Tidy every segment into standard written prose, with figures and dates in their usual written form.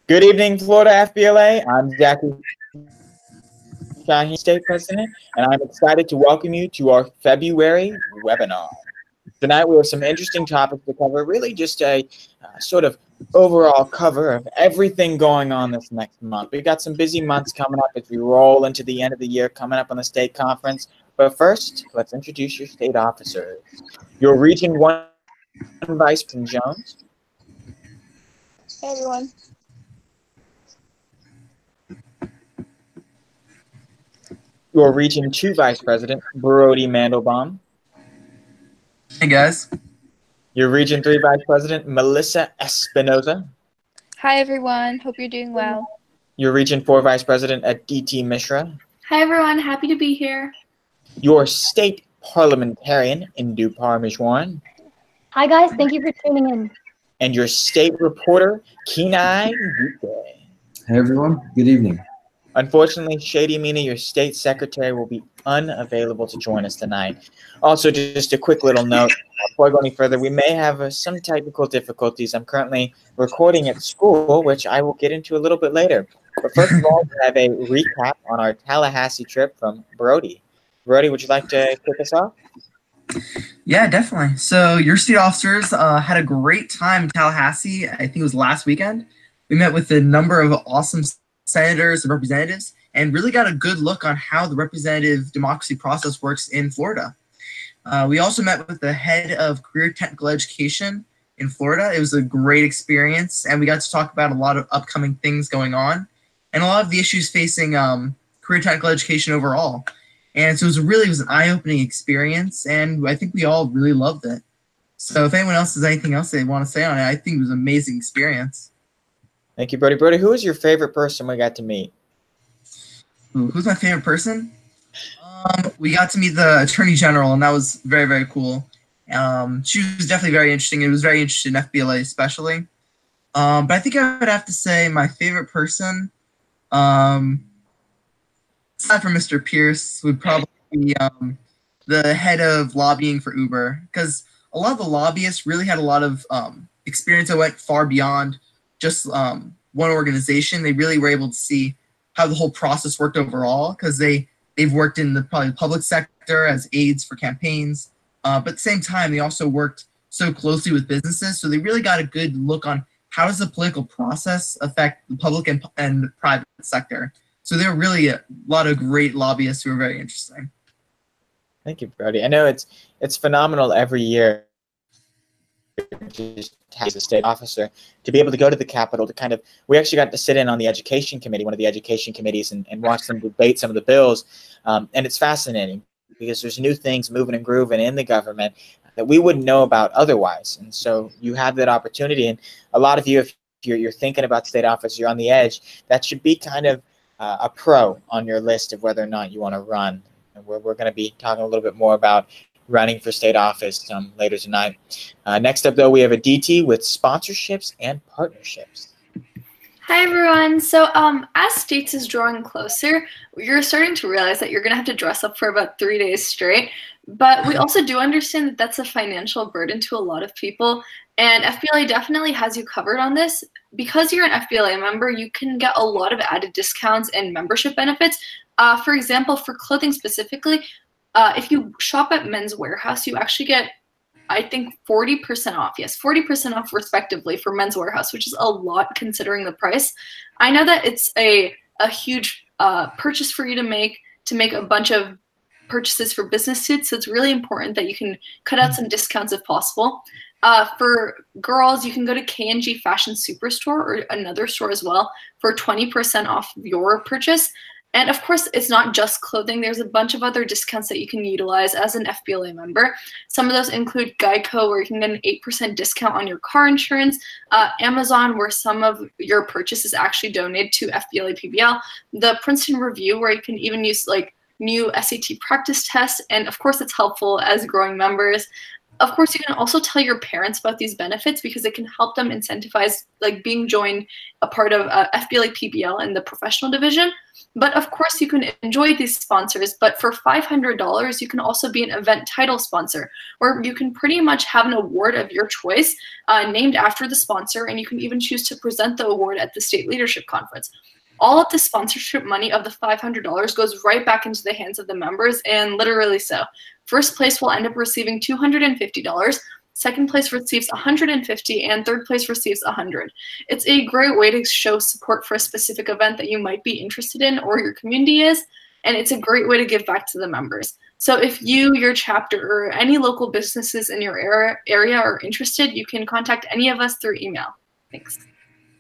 Good evening, Florida FBLA. I'm Zachary, Sahin State President, and I'm excited to welcome you to our February webinar. Tonight we have some interesting topics to cover, really just a sort of overall cover of everything going on this next month. We've got some busy months coming up as we roll into the end of the year, coming up on the state conference. But first, let's introduce your state officers. Your Region 1 Vice President Jones. Hey, everyone. Your Region 2 Vice President, Brody Mandelbaum. Hey, guys. Your Region 3 Vice President, Melissa Espinosa. Hi, everyone. Hope you're doing well. Your Region 4 Vice President, Aditi Mishra. Hi, everyone. Happy to be here. Your State Parliamentarian, Indu Parameswaran. Hi, guys. Thank you for tuning in. And your State Reporter, Kenai. Hey, everyone. Good evening. Unfortunately, Shady, Mina, your State Secretary, will be unavailable to join us tonight. Also, just a quick little note, before I go any further, we may have some technical difficulties. I'm currently recording at school, which I will get into a little bit later. But first of all, we have a recap on our Tallahassee trip from Brody. Brody, would you like to kick us off? Yeah, definitely. So your state officers had a great time in Tallahassee. I think it was last weekend. We met with a number of awesome senators and representatives and really got a good look on how the representative democracy process works in Florida. We also met with the head of career technical education in Florida. It was a great experience, and we got to talk about a lot of upcoming things going on and a lot of the issues facing career technical education overall. And so it was an eye-opening experience, and I think we all really loved it. So if anyone else has anything else they want to say on it, I think it was an amazing experience. Thank you, Brody. Brody, who was your favorite person we got to meet? Who's my favorite person? We got to meet the Attorney General, and that was very, very cool. She was definitely very interesting. It was very interesting in FBLA especially. But I think I would have to say my favorite person, aside from Mr. Pierce, would probably be the head of lobbying for Uber, because a lot of the lobbyists really had a lot of experience that went far beyond just one organization. They really were able to see how the whole process worked overall, because they've worked in the probably public sector as aides for campaigns, but at the same time they also worked so closely with businesses, so they really got a good look on how does the political process affect the public and private sector. So there were really a lot of great lobbyists who were very interesting. Thank you, Brody. I know it's phenomenal every year just as a state officer to be able to go to the Capitol to kind of, we actually got to sit in on the education committee, one of the education committees, and watch them debate some of the bills. And it's fascinating because there's new things moving and grooving in the government that we wouldn't know about otherwise. And so you have that opportunity. And a lot of you, if you're thinking about state office, you're on the edge, that should be kind of a pro on your list of whether or not you want to run. And we're going to be talking a little bit more about running for state office later tonight. Next up, though, we have Aditi with sponsorships and partnerships. Hi, everyone. So as states is drawing closer, you're starting to realize that you're going to have to dress up for about 3 days straight. But we also do understand that that's a financial burden to a lot of people. And FBLA definitely has you covered on this. Because you're an FBLA member, you can get a lot of added discounts and membership benefits. For example, for clothing specifically, if you shop at Men's Warehouse, you actually get, I think, 40% off. Yes, 40% off respectively for Men's Warehouse, which is a lot considering the price. I know that it's a huge purchase for you to make a bunch of purchases for business suits, so it's really important that you can cut out some discounts if possible. For girls, you can go to K&G Fashion Superstore or another store as well for 20% off your purchase. And of course, it's not just clothing. There's a bunch of other discounts that you can utilize as an FBLA member. Some of those include Geico, where you can get an 8% discount on your car insurance, Amazon, where some of your purchase is actually donated to FBLA PBL, the Princeton Review, where you can even use like new SAT practice tests, and of course, it's helpful as growing members. Of course, you can also tell your parents about these benefits because it can help them incentivize like being joined a part of FBLA PBL in the professional division. But of course, you can enjoy these sponsors. But for $500, you can also be an event title sponsor, where you can pretty much have an award of your choice named after the sponsor, and you can even choose to present the award at the state leadership conference. All of the sponsorship money of the $500 goes right back into the hands of the members, and literally so. First place will end up receiving $250, second place receives $150, and third place receives $100. It's a great way to show support for a specific event that you might be interested in or your community is, and it's a great way to give back to the members. So if you, your chapter, or any local businesses in your area are interested, you can contact any of us through email. Thanks.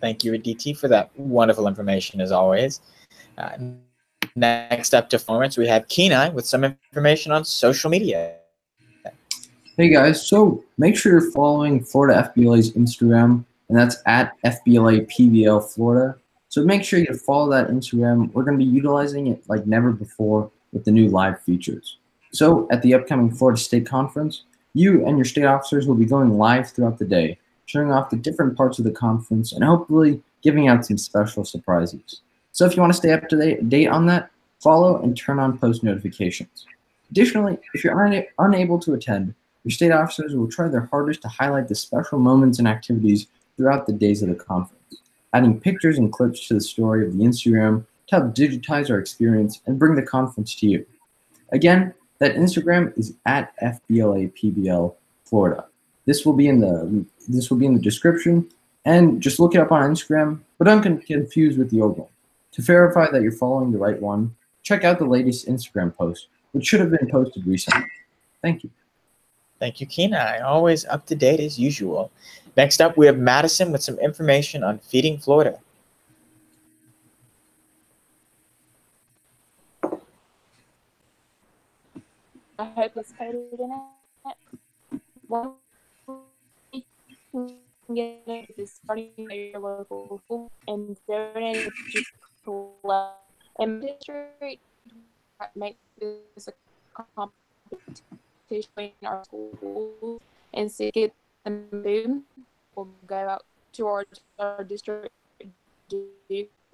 Thank you, Aditi, for that wonderful information as always. Next up to performance, we have Kenai with some information on social media. Hey guys, so make sure you're following Florida FBLA's Instagram, and that's at FBLA PBL Florida. So make sure you follow that Instagram. We're going to be utilizing it like never before with the new live features. So at the upcoming Florida State Conference, you and your state officers will be going live throughout the day, showing off the different parts of the conference and hopefully giving out some special surprises. So if you want to stay up to date on that, follow and turn on post notifications. Additionally, if you're unable to attend, your state officers will try their hardest to highlight the special moments and activities throughout the days of the conference, adding pictures and clips to the story of the Instagram to help digitize our experience and bring the conference to you. Again, that Instagram is at FBLA PBL Florida. This will be in the description, and just look it up on Instagram, but don't get confused with the old one. To verify that you're following the right one, check out the latest Instagram post, which should have been posted recently. Thank you. Thank you, Kenai. Always up to date as usual. Next up, we have Madison with some information on Feeding Florida. I participated in it. One way you can get it is starting at your local school and donating to collect. In my district, make this a competition in our schools and to get them food. We'll go out to our district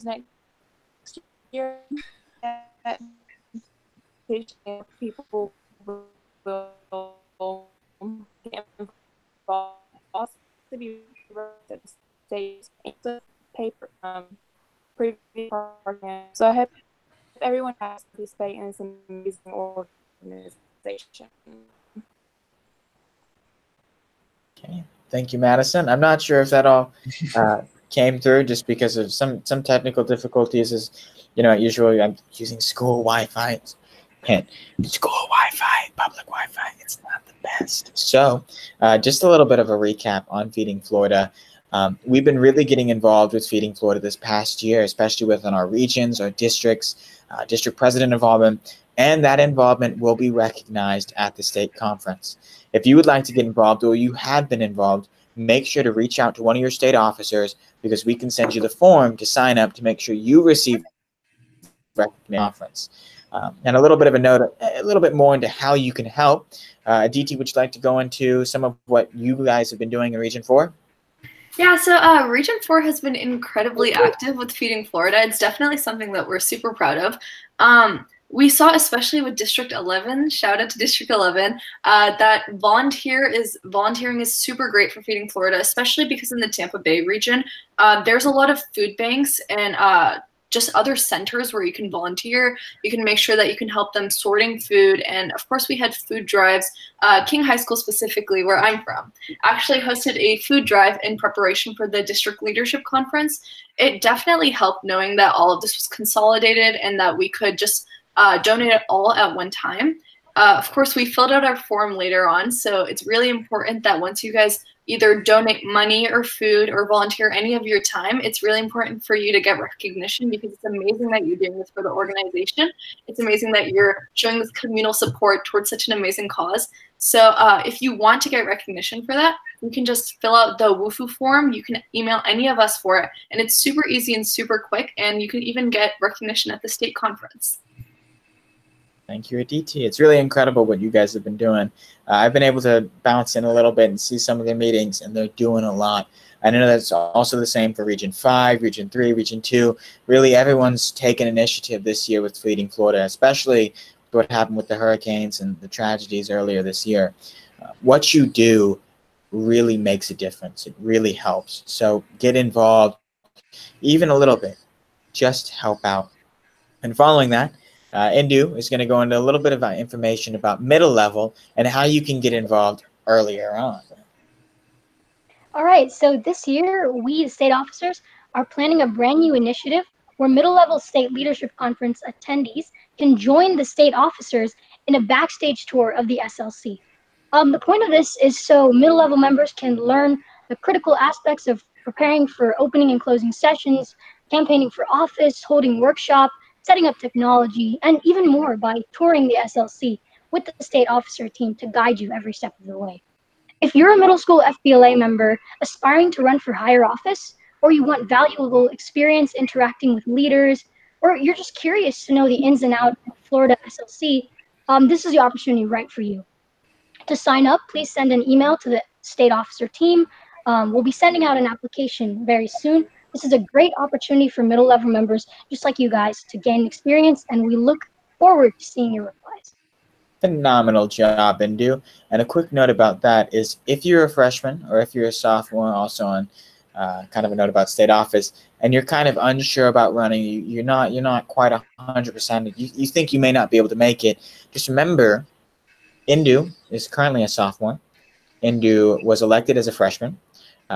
next year. People will get involved. To be states paper previous program. So I hope everyone has to participate in this amazing organization. Okay, thank you, Madison. I'm not sure if that all came through just because of some technical difficulties. As you know, usually I'm using school Wi-Fi. And school Wi-Fi, public Wi-Fi, it's not the best. So just a little bit of a recap on Feeding Florida. We've been really getting involved with Feeding Florida this past year, especially within our regions, our districts, district president involvement, and that involvement will be recognized at the state conference. If you would like to get involved or you have been involved, make sure to reach out to one of your state officers because we can send you the form to sign up to make sure you receive recognition conference. And a little bit of a note, a little bit more into how you can help. Aditi, would you like to go into some of what you guys have been doing in Region 4? Yeah, so Region 4 has been incredibly active with Feeding Florida. It's definitely something that we're super proud of. We saw, especially with District 11, shout out to District 11, that volunteering is super great for Feeding Florida, especially because in the Tampa Bay region, there's a lot of food banks and just other centers where you can volunteer. You can make sure that you can help them sorting food. And of course, we had food drives. King High School specifically, where I'm from, actually hosted a food drive in preparation for the district leadership conference. It definitely helped knowing that all of this was consolidated and that we could just donate it all at one time. Of course, we filled out our form later on, so it's really important that once you guys either donate money or food or volunteer any of your time, it's really important for you to get recognition because it's amazing that you're doing this for the organization. It's amazing that you're showing this communal support towards such an amazing cause. So if you want to get recognition for that, you can just fill out the WUFU form. You can email any of us for it, and it's super easy and super quick, and you can even get recognition at the state conference. Thank you, Aditi. It's really incredible what you guys have been doing. I've been able to bounce in a little bit and see some of their meetings, and they're doing a lot. I know that's also the same for Region 5, Region 3, Region 2. Really, everyone's taken initiative this year with Fleeting Florida, especially what happened with the hurricanes and the tragedies earlier this year. What you do really makes a difference. It really helps. So get involved, even a little bit. Just help out. And following that, Indu is going to go into a little bit of information about middle level and how you can get involved earlier on. All right, so this year, we, the state officers, are planning a brand new initiative where middle-level state leadership conference attendees can join the state officers in a backstage tour of the SLC. The point of this is so middle-level members can learn the critical aspects of preparing for opening and closing sessions, campaigning for office, holding workshop, setting up technology, and even more by touring the SLC with the state officer team to guide you every step of the way. If you're a middle school FBLA member aspiring to run for higher office, or you want valuable experience interacting with leaders, or you're just curious to know the ins and outs of Florida SLC, this is the opportunity right for you. To sign up, please send an email to the state officer team. We'll be sending out an application very soon. This is a great opportunity for middle level members just like you guys to gain experience, and we look forward to seeing your replies. Phenomenal job, Indu. And a quick note about that is if you're a freshman or if you're a sophomore, also on kind of a note about state office, and you're kind of unsure about running, you're not quite 100%, you think you may not be able to make it, just remember, Indu is currently a sophomore. Indu was elected as a freshman.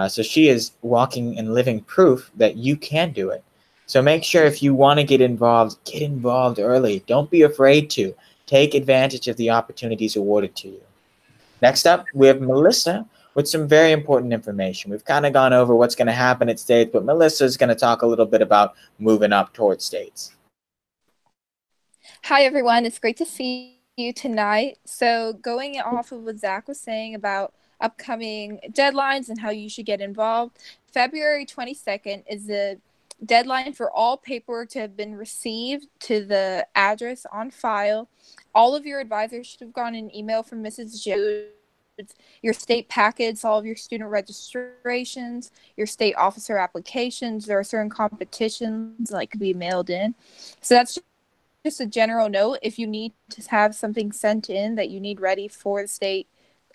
So she is walking and living proof that you can do it. So make sure if you want to get involved early. Don't be afraid to. Take advantage of the opportunities awarded to you. Next up, we have Melissa with some very important information. We've kind of gone over what's going to happen at states, but Melissa is going to talk a little bit about moving up towards states. Hi, everyone. It's great to see you tonight. So going off of what Zach was saying about upcoming deadlines and how you should get involved, February 22nd is the deadline for all paperwork to have been received to the address on file. All of your advisors should have gotten an email from Mrs. Jones, your state packets, all of your student registrations, your state officer applications. There are certain competitions like could be mailed in. So that's just a general note. If you need to have something sent in that you need ready for the state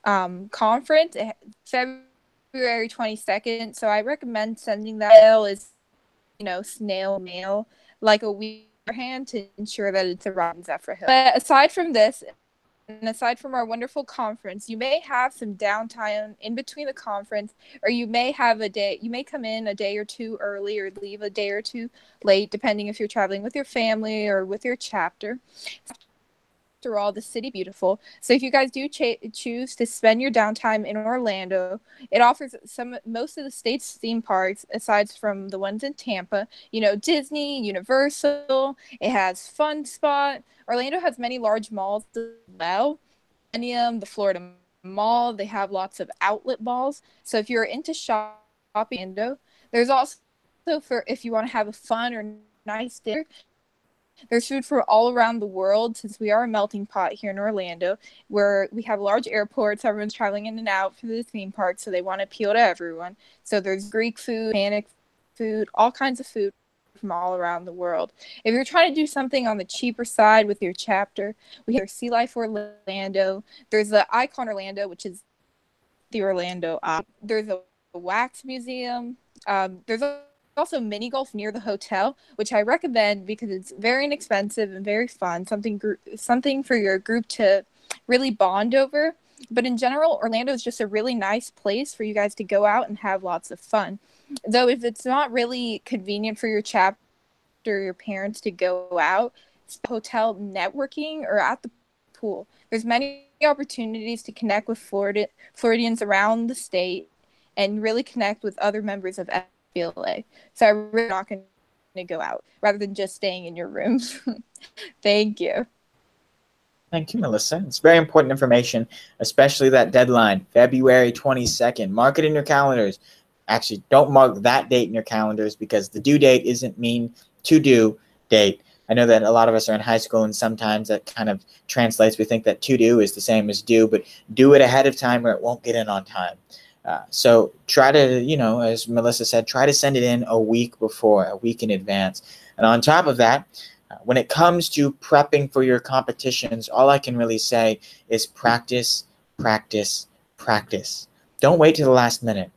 conference, February 22nd. So I recommend sending that mail is, snail mail, like a week beforehand to ensure that it's arrived in Zephyrhills. But aside from this, and aside from our wonderful conference, you may have some downtime in between the conference, or you may come in a day or two early or leave a day or two late, depending if you're traveling with your family or with your chapter. After all, the city beautiful. So if you guys do choose to spend your downtime in Orlando, it offers most of the state's theme parks, aside from the ones in Tampa. Disney, Universal. It has Fun Spot. Orlando has many large malls as well. The Florida Mall. They have lots of outlet malls. So if you're into shopping, there's also for if you want to have a fun or nice dinner. There's food from all around the world, since we are a melting pot here in Orlando, where we have large airports. Everyone's traveling in and out for the theme park, so they want to appeal to everyone. So there's Greek food, Hispanic food, all kinds of food from all around the world. If you're trying to do something on the cheaper side with your chapter, we have Sea Life Orlando. There's the Icon Orlando, which is the Orlando Eye. There's a wax museum. There's also mini golf near the hotel, which I recommend because it's very inexpensive and very fun, something for your group to really bond over. But in general, Orlando is just a really nice place for you guys to go out and have lots of fun. Though if it's not really convenient for your chapter or your parents to go out, it's hotel networking or at the pool. There's many opportunities to connect with Floridians around the state and really connect with other members of FBLA. So I'm really not going to go out rather than just staying in your rooms. Thank you. Thank you, Melissa. It's very important information, especially that deadline, February 22nd. Mark it in your calendars. Actually, don't mark that date in your calendars because the due date isn't mean to do date. I know that a lot of us are in high school, and sometimes that kind of translates. We think that to do is the same as do, but do it ahead of time or it won't get in on time. So try to, as Melissa said, try to send it in a week before, a week in advance. And on top of that, when it comes to prepping for your competitions, all I can really say is practice, practice, practice. Don't wait till the last minute.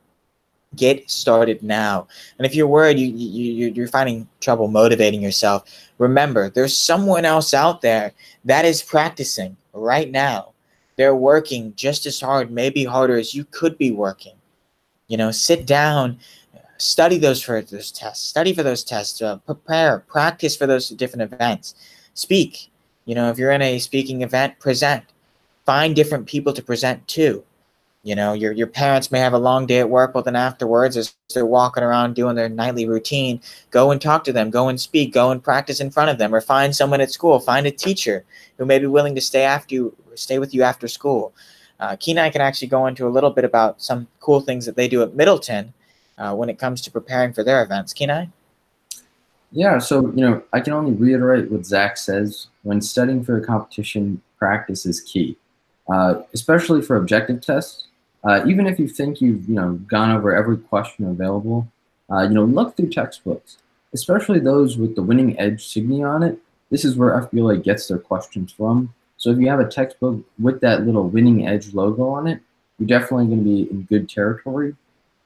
Get started now. And if you're worried you're finding trouble motivating yourself, remember, there's someone else out there that is practicing right now. They're working just as hard, maybe harder as you could be working. Sit down, study those tests, study for those tests, prepare, practice for those different events. Speak. If you're in a speaking event, present. Find different people to present to. Your parents may have a long day at work, but then afterwards, as they're walking around doing their nightly routine, go and talk to them, go and speak, go and practice in front of them, or find someone at school, find a teacher who may be willing to stay with you after school. Kenai can actually go into a little bit about some cool things that they do at Middleton when it comes to preparing for their events. Kenai? Yeah, so, I can only reiterate what Zach says. When studying for a competition, practice is key, especially for objective tests. Even if you think you've, gone over every question available, look through textbooks, especially those with the winning edge signia on it. This is where FBLA gets their questions from. So if you have a textbook with that little winning edge logo on it, you're definitely going to be in good territory.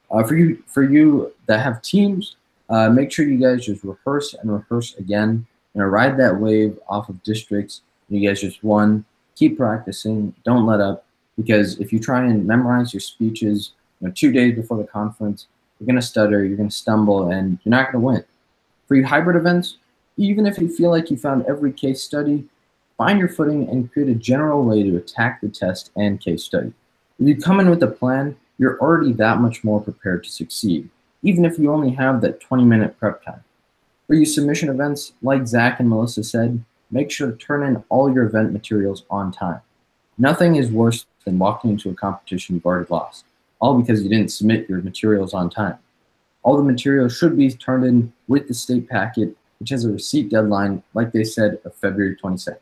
For you that have teams, make sure you guys just rehearse and rehearse again. Ride that wave off of districts. You guys just won. Keep practicing. Don't let up. Because if you try and memorize your speeches 2 days before the conference, you're going to stutter, you're going to stumble, and you're not going to win. For your hybrid events, even if you feel like you found every case study, find your footing and create a general way to attack the test and case study. If you come in with a plan, you're already that much more prepared to succeed, even if you only have that 20-minute prep time. For your submission events, like Zach and Melissa said, make sure to turn in all your event materials on time. Nothing is worse than walking into a competition you've already lost, all because you didn't submit your materials on time. All the materials should be turned in with the state packet, which has a receipt deadline, like they said, of February 22nd. If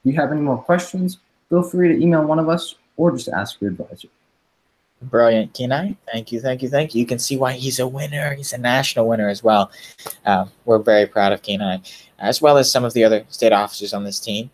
you have any more questions, feel free to email one of us or just ask your advisor. Brilliant, Kenai. Thank you, thank you, thank you. You can see why he's a winner. He's a national winner as well. We're very proud of Kenai, as well as some of the other state officers on this team.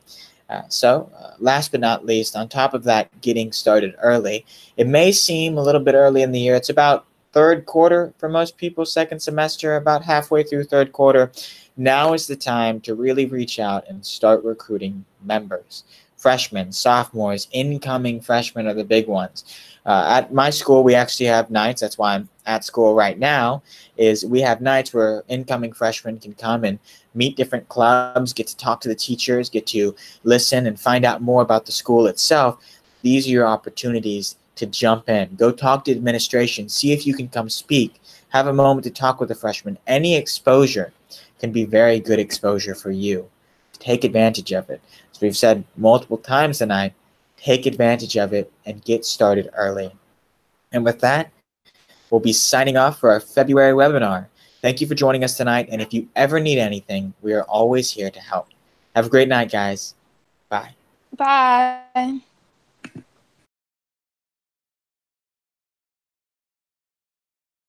So last but not least, on top of that, getting started early, it may seem a little bit early in the year. It's about third quarter for most people, second semester, about halfway through third quarter. Now is the time to really reach out and start recruiting members. Freshmen, sophomores, incoming freshmen are the big ones. At my school, we actually have nights. That's why I'm at school right now, is we have nights where incoming freshmen can come and meet different clubs, get to talk to the teachers, get to listen and find out more about the school itself. These are your opportunities to jump in. Go talk to administration. See if you can come speak. Have a moment to talk with a freshman. Any exposure can be very good exposure for you. Take advantage of it. So we've said multiple times tonight, take advantage of it and get started early. And with that, we'll be signing off for our February webinar. Thank you for joining us tonight. And if you ever need anything, we are always here to help. Have a great night, guys. Bye. Bye.